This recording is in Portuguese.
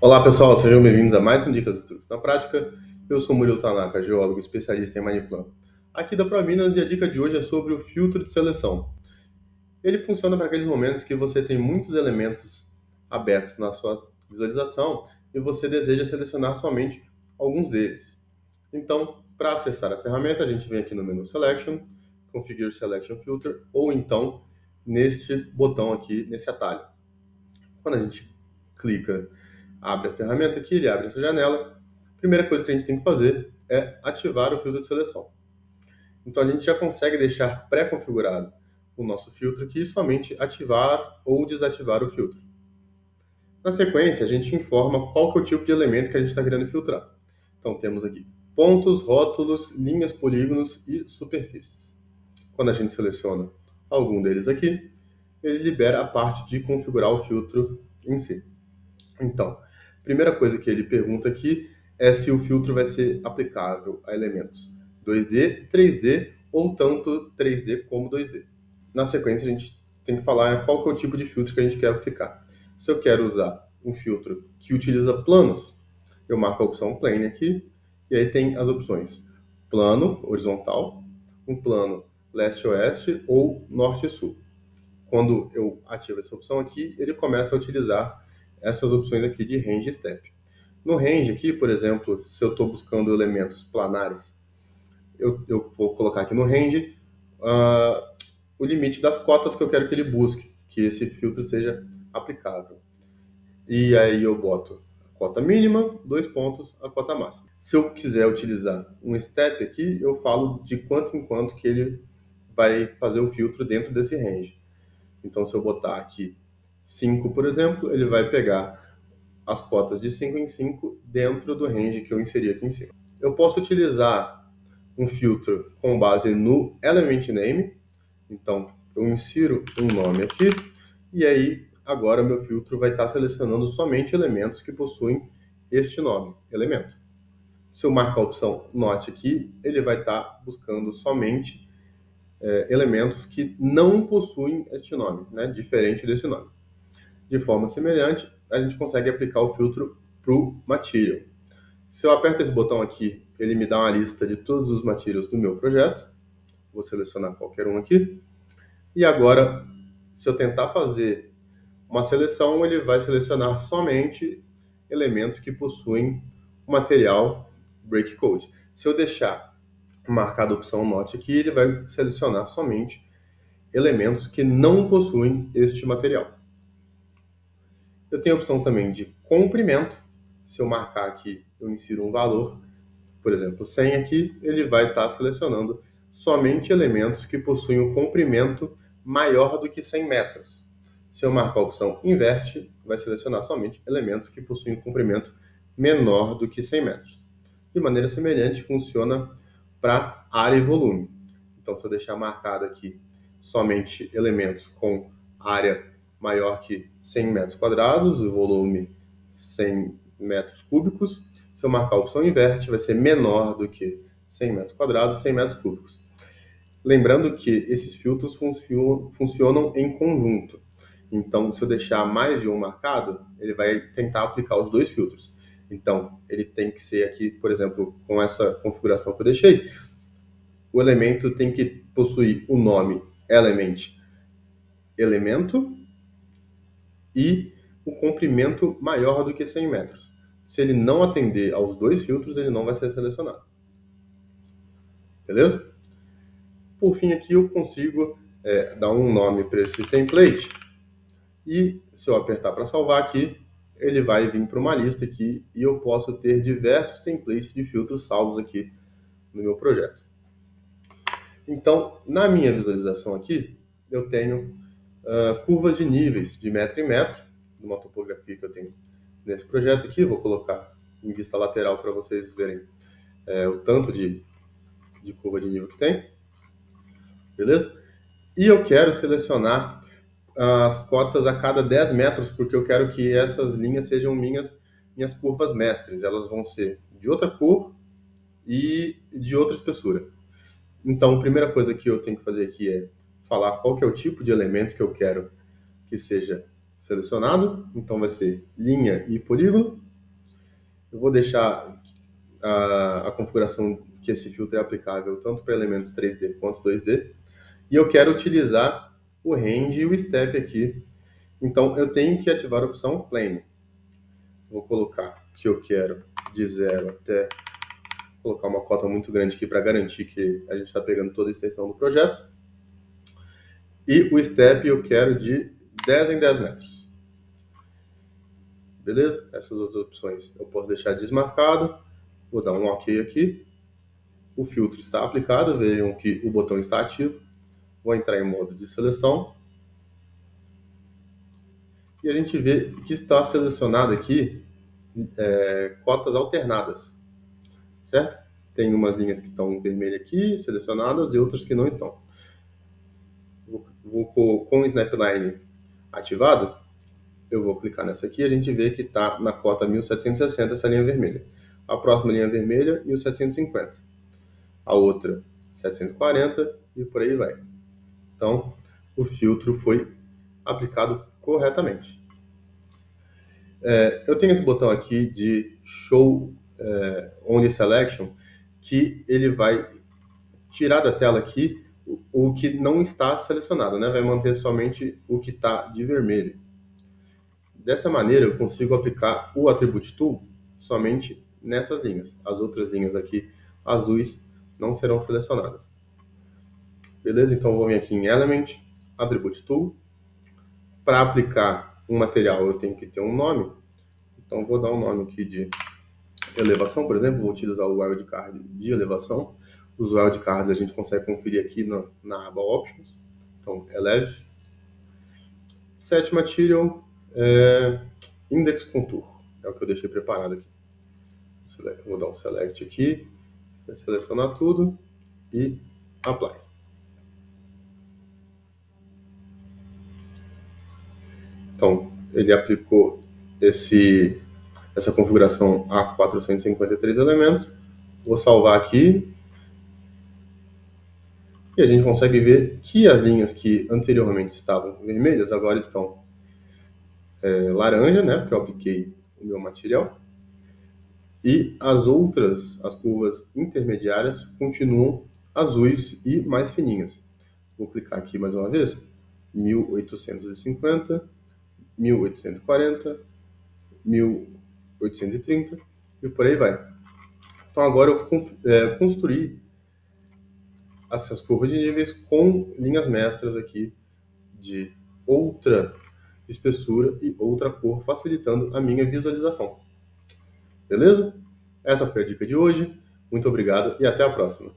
Olá pessoal, sejam bem-vindos a mais um Dicas e Truques na Prática. Eu sou Murilo Tanaka, geólogo especialista em Maniplan, aqui da ProMinas, e a dica de hoje é sobre o filtro de seleção. Ele funciona para aqueles momentos que você tem muitos elementos abertos na sua visualização e você deseja selecionar somente alguns deles. Então, para acessar a ferramenta, a gente vem aqui no menu Selection, Configure Selection Filter, ou então neste botão aqui, nesse atalho. Quando a gente clica, abre a ferramenta aqui, ele abre essa janela. A primeira coisa que a gente tem que fazer é ativar o filtro de seleção. Então a gente já consegue deixar pré-configurado o nosso filtro aqui e somente ativar ou desativar o filtro. Na sequência, a gente informa qual que é o tipo de elemento que a gente está querendo filtrar. Então temos aqui pontos, rótulos, linhas, polígonos e superfícies. Quando a gente seleciona algum deles aqui, ele libera a parte de configurar o filtro em si. Então, a primeira coisa que ele pergunta aqui é se o filtro vai ser aplicável a elementos 2D, 3D ou tanto 3D como 2D. Na sequência, a gente tem que falar qual que é o tipo de filtro que a gente quer aplicar. Se eu quero usar um filtro que utiliza planos, eu marco a opção Plane aqui, e aí tem as opções plano horizontal, um plano leste-oeste ou norte-sul. Quando eu ativo essa opção aqui, ele começa a utilizar essas opções aqui de Range e Step. No Range aqui, por exemplo, se eu estou buscando elementos planares, eu vou colocar aqui no Range o limite das cotas que eu quero que ele busque, que esse filtro seja aplicável. E aí eu boto a cota mínima, 2 pontos, a cota máxima. Se eu quiser utilizar um Step aqui, eu falo de quanto em quanto que ele vai fazer o filtro dentro desse range. Então, se eu botar aqui 5, por exemplo, ele vai pegar as cotas de 5 em 5 dentro do range que eu inseri aqui em cima. Eu posso utilizar um filtro com base no Element Name. Então, eu insiro um nome aqui e aí agora meu filtro vai estar selecionando somente elementos que possuem este nome, elemento. Se eu marcar a opção Note aqui, ele vai estar buscando somente elementos que não possuem este nome, né, diferente desse nome. De forma semelhante, a gente consegue aplicar o filtro para o Material. Se eu aperto esse botão aqui, ele me dá uma lista de todos os materials do meu projeto. Vou selecionar qualquer um aqui. E agora, se eu tentar fazer uma seleção, ele vai selecionar somente elementos que possuem o material Breakcode. Se eu deixar marcada a opção Note aqui, ele vai selecionar somente elementos que não possuem este material. Eu tenho a opção também de comprimento. Se eu marcar aqui, eu insiro um valor, por exemplo, 100 aqui, ele vai estar selecionando somente elementos que possuem um comprimento maior do que 100 metros. Se eu marcar a opção inverte, vai selecionar somente elementos que possuem um comprimento menor do que 100 metros. De maneira semelhante, funciona para área e volume. Então, se eu deixar marcado aqui somente elementos com área maior que 100 metros quadrados, o volume 100 metros cúbicos. Se eu marcar a opção inverte, vai ser menor do que 100 metros quadrados e 100 metros cúbicos. Lembrando que esses filtros funcionam em conjunto. Então, se eu deixar mais de um marcado, ele vai tentar aplicar os dois filtros. Então, ele tem que ser aqui, por exemplo, com essa configuração que eu deixei, o elemento tem que possuir o nome element elemento e o comprimento maior do que 100 metros. Se ele não atender aos dois filtros, ele não vai ser selecionado. Beleza? Por fim, aqui eu consigo dar um nome para esse template e se eu apertar para salvar aqui, ele vai vir para uma lista aqui e eu posso ter diversos templates de filtros salvos aqui no meu projeto. Então, na minha visualização aqui, eu tenho curvas de níveis de metro em metro, numa topografia que eu tenho nesse projeto aqui. Vou colocar em vista lateral para vocês verem o tanto de curva de nível que tem. Beleza? E eu quero selecionar as cotas a cada 10 metros, porque eu quero que essas linhas sejam minhas curvas mestres. Elas vão ser de outra cor e de outra espessura. Então, a primeira coisa que eu tenho que fazer aqui é falar qual que é o tipo de elemento que eu quero que seja selecionado. Então, vai ser linha e polígono. Eu vou deixar a configuração que esse filtro é aplicável tanto para elementos 3D quanto 2D. E eu quero utilizar o range e o step aqui. Então, eu tenho que ativar a opção plane. Vou colocar que eu quero de 0 até colocar uma cota muito grande aqui para garantir que a gente está pegando toda a extensão do projeto. E o step eu quero de 10 em 10 metros. Beleza? Essas outras opções eu posso deixar desmarcado. Vou dar um OK aqui. O filtro está aplicado, vejam que o botão está ativo. Vou entrar em modo de seleção. E a gente vê que está selecionado aqui cotas alternadas, certo? Tem umas linhas que estão vermelhas aqui, selecionadas, e outras que não estão. Com o Snapline ativado, eu vou clicar nessa aqui e a gente vê que está na cota 1760 essa linha vermelha. A próxima linha vermelha, 1750. A outra, 740 e por aí vai. Então, o filtro foi aplicado corretamente. Eu tenho esse botão aqui de Show Only Selection, que ele vai tirar da tela aqui o que não está selecionado, né? Vai manter somente o que está de vermelho. Dessa maneira, eu consigo aplicar o Attribute Tool somente nessas linhas. As outras linhas aqui azuis não serão selecionadas. Beleza? Então, eu vou vir aqui em Element, Attribute Tool. Para aplicar um material, eu tenho que ter um nome. Então, vou dar um nome aqui de elevação, por exemplo. Vou utilizar o wildcard de elevação. Os wildcards a gente consegue conferir aqui na aba Options. Então, Eleve. Set Material, Index Contour. É o que eu deixei preparado aqui. Vou dar um Select aqui, selecionar tudo e Apply. Então, ele aplicou essa configuração a 453 elementos. Vou salvar aqui. E a gente consegue ver que as linhas que anteriormente estavam vermelhas agora estão laranja, né? Porque eu apliquei o meu material. E as curvas intermediárias, continuam azuis e mais fininhas. Vou clicar aqui mais uma vez. 1850, 1840, 1830 e por aí vai. Então agora eu construí essas curvas de níveis com linhas mestras aqui de outra espessura e outra cor, facilitando a minha visualização. Beleza? Essa foi a dica de hoje. Muito obrigado e até a próxima.